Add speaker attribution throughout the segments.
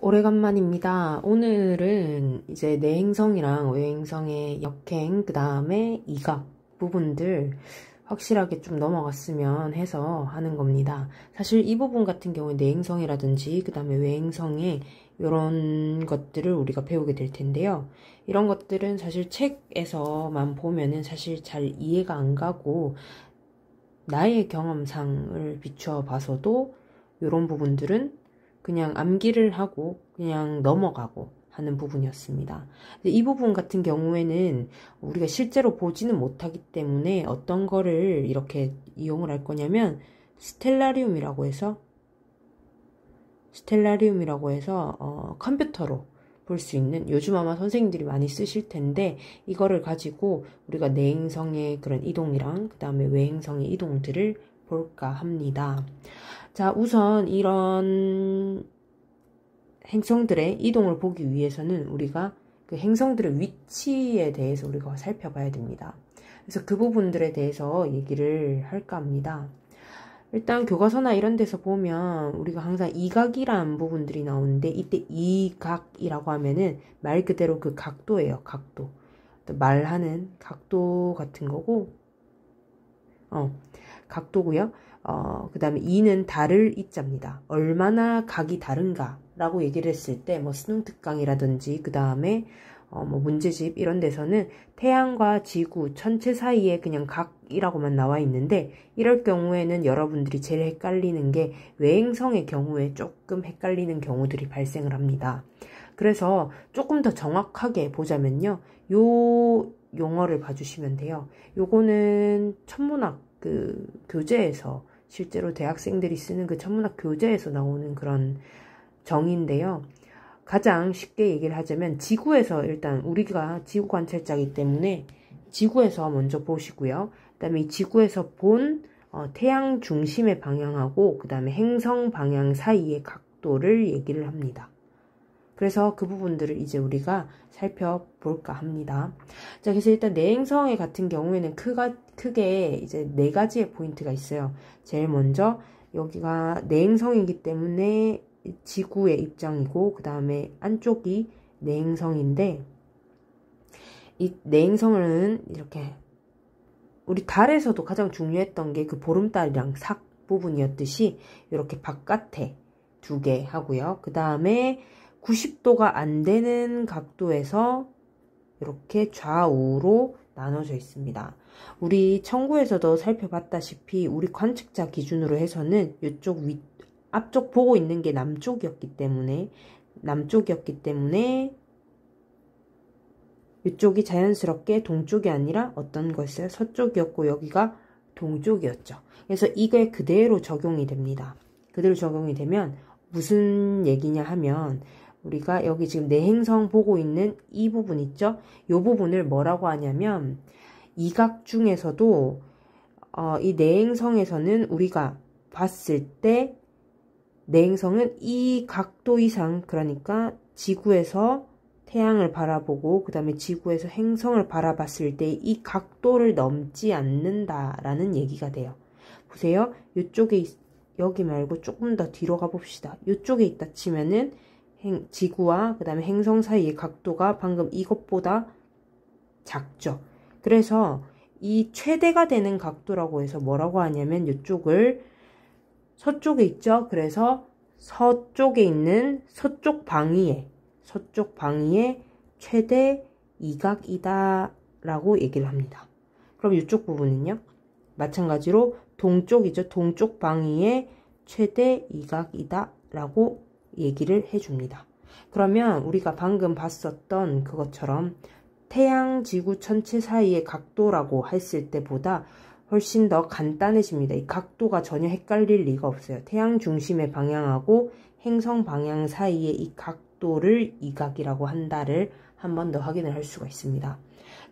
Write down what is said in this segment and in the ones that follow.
Speaker 1: 오래간만입니다. 오늘은 이제 내행성이랑 외행성의 역행, 그 다음에 이각 부분들 확실하게 좀 넘어갔으면 해서 하는 겁니다. 사실 이 부분 같은 경우에 내행성이라든지 그 다음에 외행성의 이런 것들을 우리가 배우게 될 텐데요. 이런 것들은 사실 책에서만 보면은 사실 잘 이해가 안 가고 나의 경험상을 비추어 봐서도 이런 부분들은 그냥 암기를 하고 그냥 넘어가고 하는 부분이었습니다. 이 부분 같은 경우에는 우리가 실제로 보지는 못하기 때문에 어떤 거를 이렇게 이용을 할 거냐면 스텔라리움이라고 해서 컴퓨터로 볼 수 있는, 요즘 아마 선생님들이 많이 쓰실 텐데 이거를 가지고 우리가 내행성의 그런 이동이랑 그 다음에 외행성의 이동들을 볼까 합니다. 자, 우선 이런 행성들의 이동을 보기 위해서는 우리가 그 행성들의 위치에 대해서 우리가 살펴봐야 됩니다. 그래서 그 부분들에 대해서 얘기를 할까 합니다. 일단 교과서나 이런 데서 보면 우리가 항상 이각이라는 부분들이 나오는데, 이때 이각이라고 하면은 말 그대로 그 각도예요. 각도. 말하는 각도 같은 거고, 각도고요. 그 다음에 이는 다를 이자입니다. 얼마나 각이 다른가 라고 얘기를 했을 때 뭐 수능 특강이라든지 그 다음에 뭐 문제집 이런 데서는 태양과 지구 전체 사이에 그냥 각이라고만 나와 있는데, 이럴 경우에는 여러분들이 제일 헷갈리는 게 외행성의 경우에 조금 헷갈리는 경우들이 발생을 합니다. 그래서 조금 더 정확하게 보자면요, 요 용어를 봐주시면 돼요. 요거는 천문학 그 교재에서, 실제로 대학생들이 쓰는 그 천문학 교재에서 나오는 그런 정의인데요. 가장 쉽게 얘기를 하자면 지구에서, 일단 우리가 지구 관찰자이기 때문에 지구에서 먼저 보시고요. 그 다음에 이 지구에서 본 태양 중심의 방향하고 그 다음에 행성 방향 사이의 각도를 얘기를 합니다. 그래서 그 부분들을 이제 우리가 살펴볼까 합니다. 자, 그래서 일단 내행성의 같은 경우에는 크게 이제 4가지의 포인트가 있어요. 제일 먼저 여기가 내행성이기 때문에 지구의 입장이고, 그 다음에 안쪽이 내행성인데, 이 내행성은 이렇게 우리 달에서도 가장 중요했던 게 그 보름달이랑 삭 부분이었듯이 이렇게 바깥에 2개 하고요. 그 다음에 90도가 안 되는 각도에서 이렇게 좌우로 나눠져 있습니다. 우리 천구에서도 살펴봤다시피 우리 관측자 기준으로 해서는 이쪽 앞쪽 보고 있는 게 남쪽이었기 때문에 이쪽이 자연스럽게 동쪽이 아니라 어떤 거였어요? 서쪽이었고 여기가 동쪽이었죠. 그래서 이게 그대로 적용이 됩니다. 그대로 적용이 되면 무슨 얘기냐 하면, 우리가 여기 지금 내행성 보고 있는 이 부분 있죠? 이 부분을 뭐라고 하냐면, 이각 중에서도 이 내행성에서는 우리가 봤을 때 내행성은 이 각도 이상, 그러니까 지구에서 태양을 바라보고 그 다음에 지구에서 행성을 바라봤을 때 이 각도를 넘지 않는다라는 얘기가 돼요. 보세요. 이쪽에 여기 말고 조금 더 뒤로 가봅시다. 이쪽에 있다 치면은 지구와 그 다음에 행성 사이의 각도가 방금 이것보다 작죠. 그래서 이 최대가 되는 각도라고 해서 뭐라고 하냐면, 이쪽을 서쪽에 있죠. 그래서 서쪽에 있는 서쪽 방위의 최대 이각이다 라고 얘기를 합니다. 그럼 이쪽 부분은요, 마찬가지로 동쪽이죠. 동쪽 방위의 최대 이각이다 라고 얘기를 해줍니다. 그러면 우리가 방금 봤었던 그것처럼 태양, 지구 전체 사이의 각도라고 했을 때보다 훨씬 더 간단해집니다. 이 각도가 전혀 헷갈릴 리가 없어요. 태양 중심의 방향하고 행성 방향 사이의 이 각도를 이각이라고 한다를 한 번 더 확인을 할 수가 있습니다.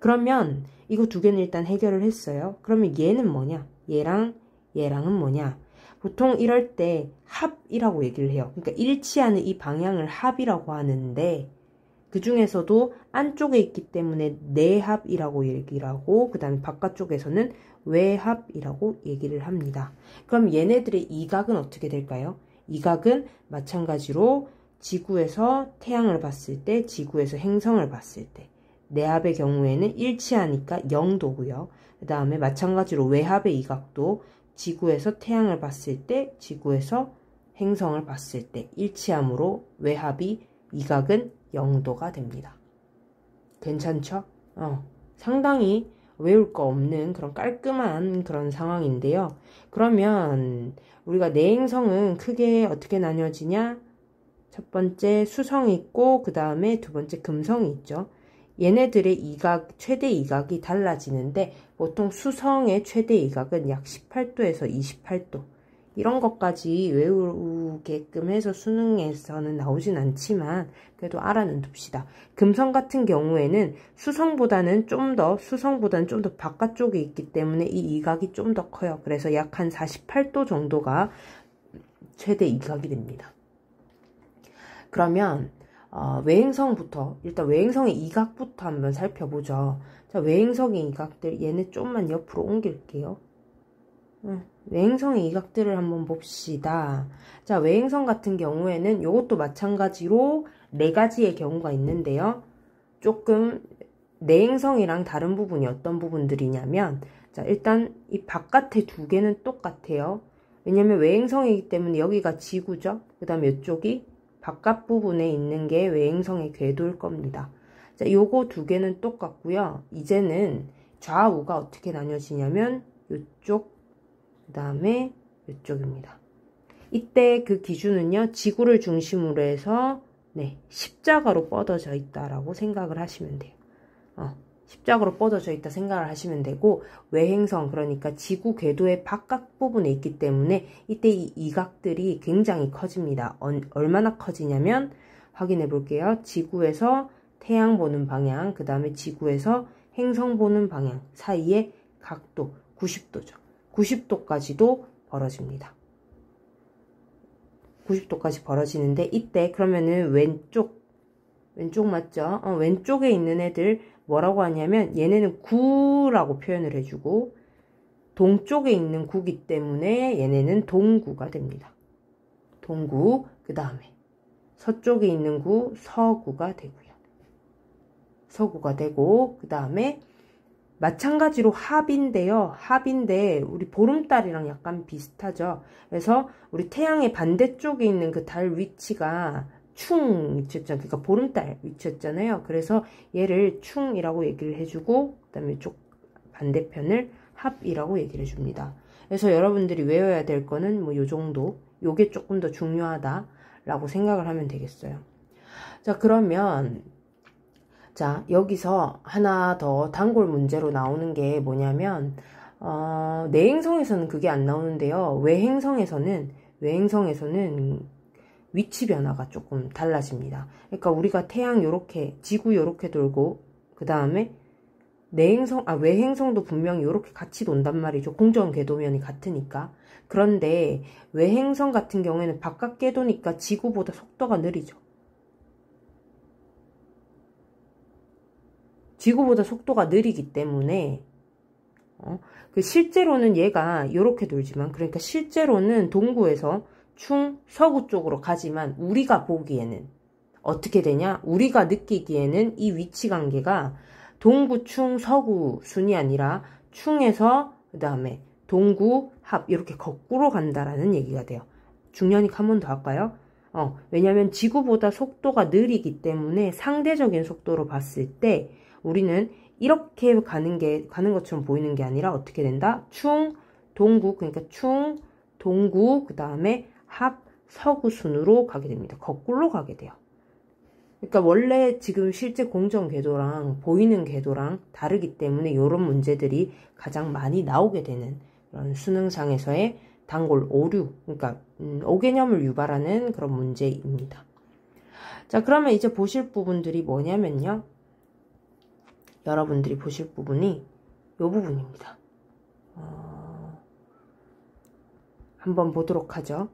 Speaker 1: 그러면 이거 2개는 일단 해결을 했어요. 그러면 얘는 뭐냐? 얘랑은 뭐냐? 보통 이럴 때 합이라고 얘기를 해요. 그러니까 일치하는 이 방향을 합이라고 하는데, 그 중에서도 안쪽에 있기 때문에 내합이라고 얘기를 하고, 그 다음에 바깥쪽에서는 외합이라고 얘기를 합니다. 그럼 얘네들의 이각은 어떻게 될까요? 이각은 마찬가지로 지구에서 태양을 봤을 때, 지구에서 행성을 봤을 때. 내합의 경우에는 일치하니까 0도고요. 그 다음에 마찬가지로 외합의 이각도 지구에서 태양을 봤을 때, 지구에서 행성을 봤을 때 일치함으로 외합이 이각은 0도가 됩니다. 괜찮죠? 상당히 외울 거 없는 그런 깔끔한 그런 상황인데요. 그러면 우리가 내행성은 크게 어떻게 나뉘어지냐? 첫 번째 수성이 있고 그 다음에 두 번째 금성이 있죠. 얘네들의 이각, 최대 이각이 달라지는데 보통 수성의 최대 이각은 약 18도에서 28도. 이런 것까지 외우게끔 해서 수능에서는 나오진 않지만 그래도 알아는 둡시다. 금성 같은 경우에는 수성보다는 좀 더 바깥쪽에 있기 때문에 이 이각이 좀 더 커요. 그래서 약 한 48도 정도가 최대 이각이 됩니다. 그러면 외행성부터 일단 외행성의 이각부터 한번 살펴보죠. 자, 외행성의 이각들 얘네 좀만 옆으로 옮길게요. 외행성의 이각들을 한번 봅시다. 자, 외행성 같은 경우에는 이것도 마찬가지로 4가지의 경우가 있는데요. 조금 내행성이랑 다른 부분이 어떤 부분들이냐면, 자, 일단 이 바깥에 2개는 똑같아요. 왜냐면 외행성이기 때문에 여기가 지구죠. 그 다음에 이쪽이 바깥 부분에 있는 게 외행성의 궤도일 겁니다. 자, 요거 2개는 똑같고요. 이제는 좌우가 어떻게 나뉘어지냐면 이쪽 그 다음에 이쪽입니다. 이때 그 기준은요, 지구를 중심으로 해서 십자가로 뻗어져 있다라고 생각을 하시면 돼요. 십자가로 뻗어져 있다 생각을 하시면 되고, 외행성, 그러니까 지구 궤도의 바깥 부분에 있기 때문에 이때 이 이각들이 굉장히 커집니다. 얼마나 커지냐면 확인해 볼게요. 지구에서 태양 보는 방향, 그 다음에 지구에서 행성 보는 방향 사이의 각도 90도죠. 90도까지도 벌어집니다. 90도까지 벌어지는데 이때 그러면은 왼쪽 맞죠? 왼쪽에 있는 애들 뭐라고 하냐면 얘네는 구라고 표현을 해주고 동쪽에 있는 구기 때문에 얘네는 동구가 됩니다. 동구, 그 다음에 서쪽에 있는 구 서구가 되고요. 서구가 되고 그 다음에 마찬가지로 합인데요. 합인데 우리 보름달이랑 약간 비슷하죠. 그래서 우리 태양의 반대쪽에 있는 그 달 위치가 충 위치였잖아요. 그러니까 보름달 위치였잖아요. 그래서 얘를 충이라고 얘기를 해주고 그 다음에 이쪽 반대편을 합이라고 얘기를 해줍니다. 그래서 여러분들이 외워야 될 거는 뭐 요 정도, 요게 조금 더 중요하다라고 생각을 하면 되겠어요. 자, 그러면 자, 여기서 하나 더 단골 문제로 나오는 게 뭐냐면 내행성에서는 그게 안 나오는데요. 외행성에서는 위치 변화가 조금 달라집니다. 그러니까 우리가 태양 요렇게, 지구 요렇게 돌고 그 다음에 외행성도 분명히 요렇게 같이 돈단 말이죠. 공전 궤도면이 같으니까. 그런데 외행성 같은 경우에는 바깥 궤도니까 지구보다 속도가 느리죠. 지구보다 속도가 느리기 때문에 실제로는 얘가 이렇게 돌지만, 그러니까 실제로는 동구에서 충 서구 쪽으로 가지만 우리가 보기에는 어떻게 되냐? 우리가 느끼기에는 이 위치 관계가 동구, 충, 서구 순이 아니라 충에서 그 다음에 동구, 합 이렇게 거꾸로 간다라는 얘기가 돼요. 중년익 한 번 더 할까요? 왜냐면 지구보다 속도가 느리기 때문에 상대적인 속도로 봤을 때 우리는 이렇게 가는 것처럼 보이는 게 아니라 어떻게 된다? 충, 동구, 그러니까 충, 동구, 그 다음에 합, 서구 순으로 가게 됩니다. 거꾸로 가게 돼요. 그러니까 원래 지금 실제 공전 궤도랑 보이는 궤도랑 다르기 때문에 이런 문제들이 가장 많이 나오게 되는 그런 수능상에서의 단골 오류, 그러니까 오개념을 유발하는 그런 문제입니다. 자, 그러면 이제 보실 부분들이 뭐냐면요. 여러분들이 보실 부분이 이 부분입니다. 한번 보도록 하죠.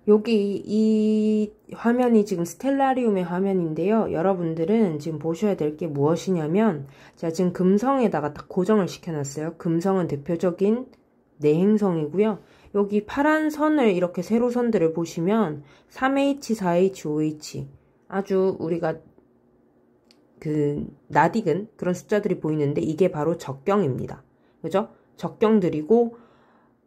Speaker 1: 여기 이 화면이 지금 스텔라리움의 화면인데요. 여러분들은 지금 보셔야 될 게 무엇이냐면, 제가 지금 금성에다가 딱 고정을 시켜놨어요. 금성은 대표적인 내행성이고요. 여기 파란 선을 이렇게 세로선들을 보시면 3H, 4H, 5H 아주 우리가 낯익은 그런 숫자들이 보이는데 이게 바로 적경입니다. 그죠? 적경들이고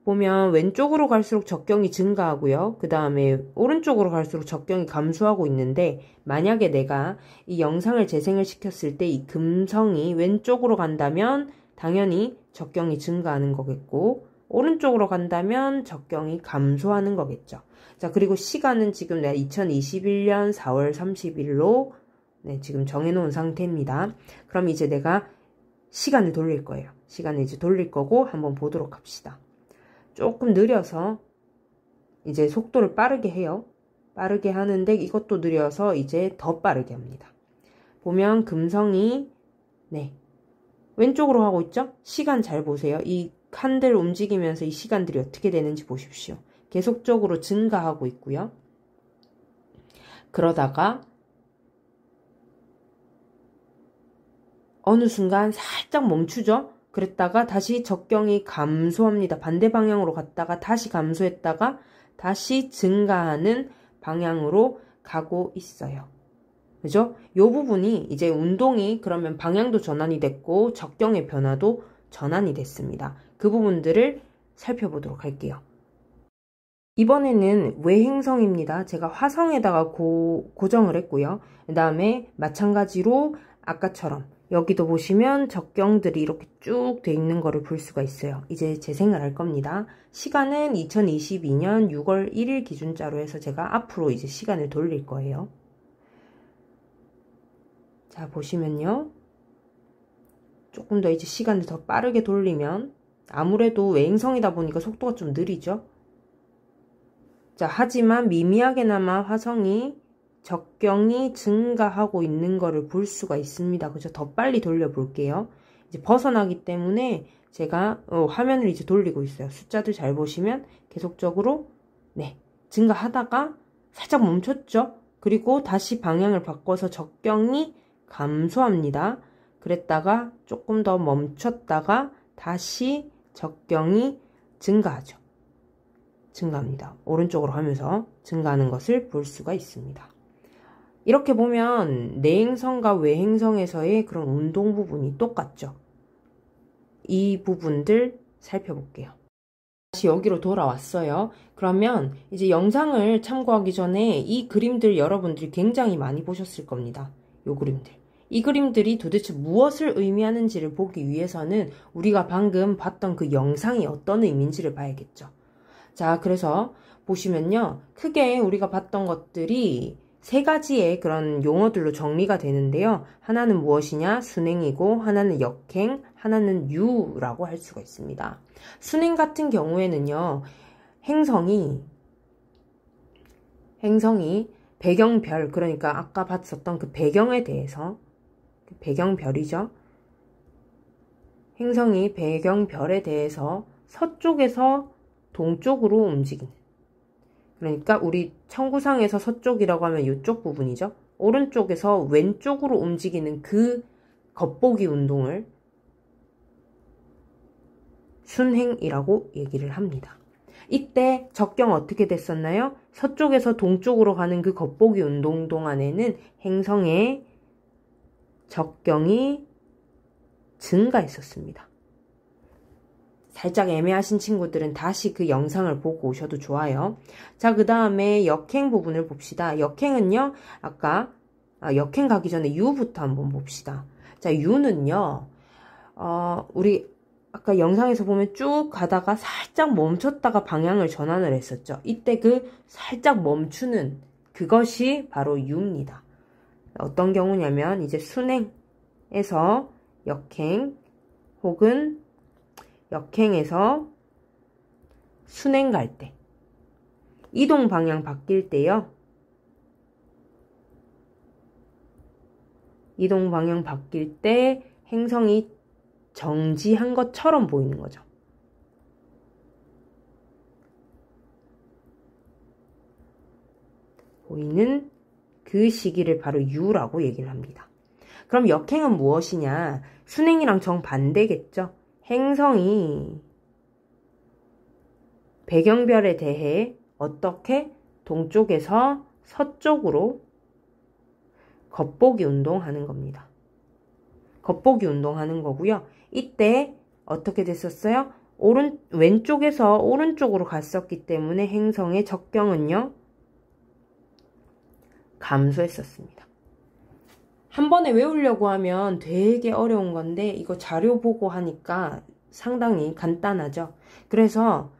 Speaker 1: 보면 왼쪽으로 갈수록 적경이 증가하고요. 그 다음에 오른쪽으로 갈수록 적경이 감소하고 있는데 만약에 내가 이 영상을 재생을 시켰을 때 이 금성이 왼쪽으로 간다면 당연히 적경이 증가하는 거겠고 오른쪽으로 간다면 적경이 감소하는 거겠죠. 자, 그리고 시간은 지금 내가 2021년 4월 30일로 지금 정해놓은 상태입니다. 그럼 이제 내가 시간을 돌릴 거예요. 시간을 이제 돌릴 거고 한번 보도록 합시다. 조금 느려서 이제 속도를 빠르게 해요. 빠르게 하는데 이것도 느려서 이제 더 빠르게 합니다. 보면 금성이 왼쪽으로 하고 있죠? 시간 잘 보세요. 이 칸들 움직이면서 이 시간들이 어떻게 되는지 보십시오. 계속적으로 증가하고 있고요. 그러다가 어느 순간 살짝 멈추죠? 그랬다가 다시 적경이 감소합니다. 반대 방향으로 갔다가 다시 감소했다가 다시 증가하는 방향으로 가고 있어요. 그죠? 요 부분이 이제 운동이 그러면 방향도 전환이 됐고 적경의 변화도 전환이 됐습니다. 그 부분들을 살펴보도록 할게요. 이번에는 외행성입니다. 제가 화성에다가 고정을 했고요. 그 다음에 마찬가지로 아까처럼 여기도 보시면 적경들이 이렇게 쭉 돼 있는 거를 볼 수가 있어요. 이제 재생을 할 겁니다. 시간은 2022년 6월 1일 기준자로 해서 제가 앞으로 이제 시간을 돌릴 거예요. 자, 보시면요. 조금 더 이제 시간을 더 빠르게 돌리면 아무래도 외행성이다 보니까 속도가 좀 느리죠. 자, 하지만 미미하게나마 화성이 적경이 증가하고 있는 거를 볼 수가 있습니다. 그죠? 더 빨리 돌려볼게요. 이제 벗어나기 때문에 제가 화면을 이제 돌리고 있어요. 숫자들 잘 보시면 계속적으로 증가하다가 살짝 멈췄죠? 그리고 다시 방향을 바꿔서 적경이 감소합니다. 그랬다가 조금 더 멈췄다가 다시 적경이 증가하죠. 증가합니다. 오른쪽으로 하면서 증가하는 것을 볼 수가 있습니다. 이렇게 보면 내행성과 외행성에서의 그런 운동 부분이 똑같죠. 이 부분들 살펴볼게요. 다시 여기로 돌아왔어요. 그러면 이제 영상을 참고하기 전에 이 그림들 여러분들이 굉장히 많이 보셨을 겁니다. 이 그림들. 이 그림들이 도대체 무엇을 의미하는지를 보기 위해서는 우리가 방금 봤던 그 영상이 어떤 의미인지를 봐야겠죠. 자, 그래서 보시면요. 크게 우리가 봤던 것들이 세 가지의 그런 용어들로 정리가 되는데요. 하나는 무엇이냐? 순행이고 하나는 역행, 하나는 유라고 할 수가 있습니다. 순행 같은 경우에는요. 행성이 배경별, 그러니까 아까 봤었던 그 배경에 대해서 배경별이죠. 행성이 배경별에 대해서 서쪽에서 동쪽으로 움직이는, 그러니까 우리 천구상에서 서쪽이라고 하면 이쪽 부분이죠. 오른쪽에서 왼쪽으로 움직이는 그 겉보기 운동을 순행이라고 얘기를 합니다. 이때 적경 어떻게 됐었나요? 서쪽에서 동쪽으로 가는 그 겉보기 운동 동안에는 행성의 적경이 증가했었습니다. 살짝 애매하신 친구들은 다시 그 영상을 보고 오셔도 좋아요. 자, 그 다음에 역행 부분을 봅시다. 역행은요, 역행 가기 전에 유부터 한번 봅시다. 자, 유는요, 우리 아까 영상에서 보면 쭉 가다가 살짝 멈췄다가 방향을 전환을 했었죠. 이때 그 살짝 멈추는 그것이 바로 유입니다. 어떤 경우냐면 이제 순행에서 역행 혹은 역행에서 순행 갈 때, 이동 방향 바뀔 때요. 이동 방향 바뀔 때 행성이 정지한 것처럼 보이는 거죠. 보이는 그 시기를 바로 유라고 얘기를 합니다. 그럼 역행은 무엇이냐? 순행이랑 정반대겠죠. 행성이 배경별에 대해 어떻게 동쪽에서 서쪽으로 겉보기 운동하는 겁니다. 겉보기 운동하는 거고요. 이때 어떻게 됐었어요? 왼쪽에서 오른쪽으로 갔었기 때문에 행성의 적경은요, 감소했었습니다. 한 번에 외우려고 하면 되게 어려운 건데 이거 자료 보고 하니까 상당히 간단하죠. 그래서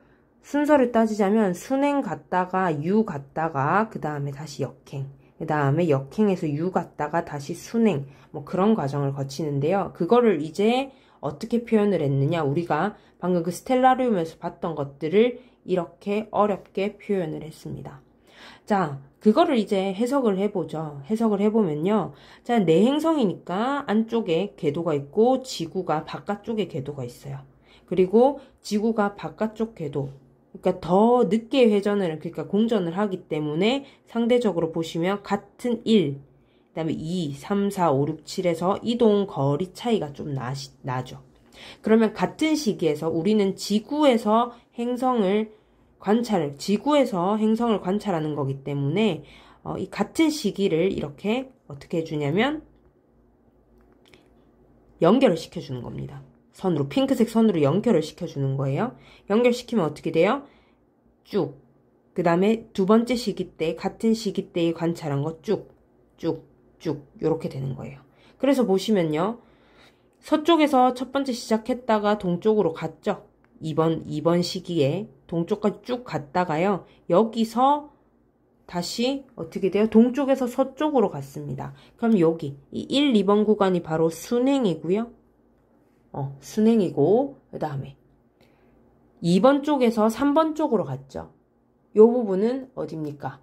Speaker 1: 순서를 따지자면 순행 갔다가 유 갔다가 그 다음에 다시 역행, 그 다음에 역행에서 유 갔다가 다시 순행, 뭐 그런 과정을 거치는데요. 그거를 이제 어떻게 표현을 했느냐, 우리가 방금 그 스텔라리움에서 봤던 것들을 이렇게 어렵게 표현을 했습니다. 자, 그거를 이제 해석을 해보죠. 해석을 해보면요. 자, 내 행성이니까 안쪽에 궤도가 있고 지구가 바깥쪽에 궤도가 있어요. 그리고 지구가 바깥쪽 궤도, 그러니까 더 늦게 회전을, 그러니까 공전을 하기 때문에 상대적으로 보시면 같은 1, 그 다음에 2, 3, 4, 5, 6, 7에서 이동 거리 차이가 좀 나죠. 그러면 같은 시기에서 우리는 지구에서 행성을 관찰하는 거기 때문에 이 같은 시기를 이렇게 어떻게 해주냐면 연결을 시켜주는 겁니다. 선으로, 핑크색 선으로 연결을 시켜주는 거예요. 연결시키면 어떻게 돼요? 쭉. 그 다음에 두 번째 시기 때, 같은 시기 때에 관찰한 거 쭉, 쭉, 쭉 이렇게 되는 거예요. 그래서 보시면요. 서쪽에서 첫 번째 시작했다가 동쪽으로 갔죠. 2번 시기에 동쪽까지 쭉 갔다가요. 여기서 다시 어떻게 돼요? 동쪽에서 서쪽으로 갔습니다. 그럼 여기 이 1, 2번 구간이 바로 순행이고요. 순행이고 그 다음에 2번 쪽에서 3번 쪽으로 갔죠. 이 부분은 어디입니까?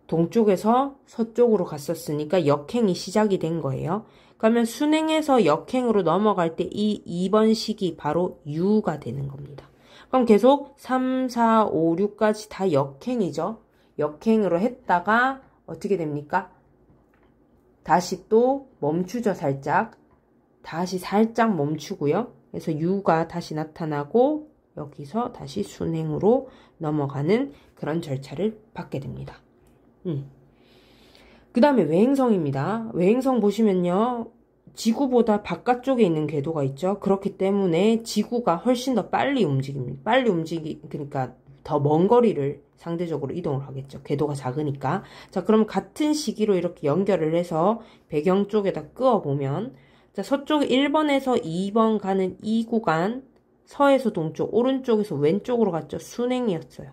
Speaker 1: 동쪽에서 서쪽으로 갔었으니까 역행이 시작이 된 거예요. 그러면 순행에서 역행으로 넘어갈 때 이 2번 시기 바로 유가 되는 겁니다. 그럼 계속 3, 4, 5, 6까지 다 역행이죠. 역행으로 했다가 어떻게 됩니까? 다시 또 멈추죠, 살짝. 다시 살짝 멈추고요. 그래서 유가 다시 나타나고 여기서 다시 순행으로 넘어가는 그런 절차를 받게 됩니다. 그 다음에 외행성입니다. 외행성 보시면요. 지구보다 바깥쪽에 있는 궤도가 있죠. 그렇기 때문에 지구가 훨씬 더 빨리 움직입니다. 그러니까 더 먼 거리를 상대적으로 이동을 하겠죠. 궤도가 작으니까. 자, 그럼 같은 시기로 이렇게 연결을 해서 배경 쪽에다 끄어보면, 자, 서쪽 1번에서 2번 가는 이 구간, 서에서 동쪽, 오른쪽에서 왼쪽으로 갔죠. 순행이었어요.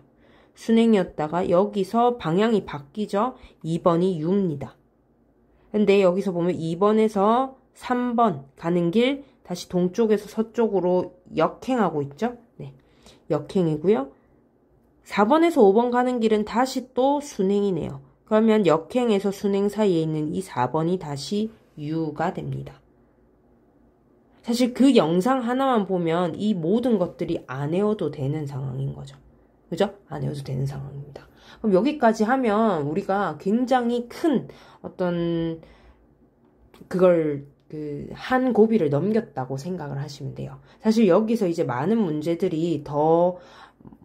Speaker 1: 순행이었다가 여기서 방향이 바뀌죠. 2번이 U입니다. 근데 여기서 보면 2번에서 3번 가는 길 다시 동쪽에서 서쪽으로 역행하고 있죠. 네, 역행이고요. 4번에서 5번 가는 길은 다시 또 순행이네요. 그러면 역행에서 순행 사이에 있는 이 4번이 다시 U가 됩니다. 사실 그 영상 하나만 보면 이 모든 것들이 안 외워도 되는 상황인 거죠. 그죠? 안 외워도 되는 상황입니다. 그럼 여기까지 하면 우리가 굉장히 큰 어떤 한 고비를 넘겼다고 생각을 하시면 돼요. 사실 여기서 이제 많은 문제들이 더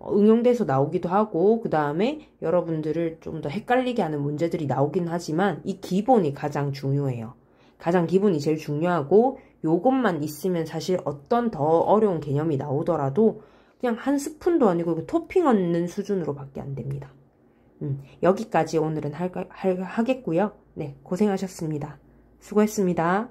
Speaker 1: 응용돼서 나오기도 하고, 그 다음에 여러분들을 좀 더 헷갈리게 하는 문제들이 나오긴 하지만 이 기본이 가장 중요해요. 가장 기본이 제일 중요하고, 요것만 있으면 사실 어떤 더 어려운 개념이 나오더라도 그냥 한 스푼도 아니고 토핑 얹는 수준으로 밖에 안 됩니다. 여기까지 오늘은 하겠고요. 네, 고생하셨습니다. 수고했습니다.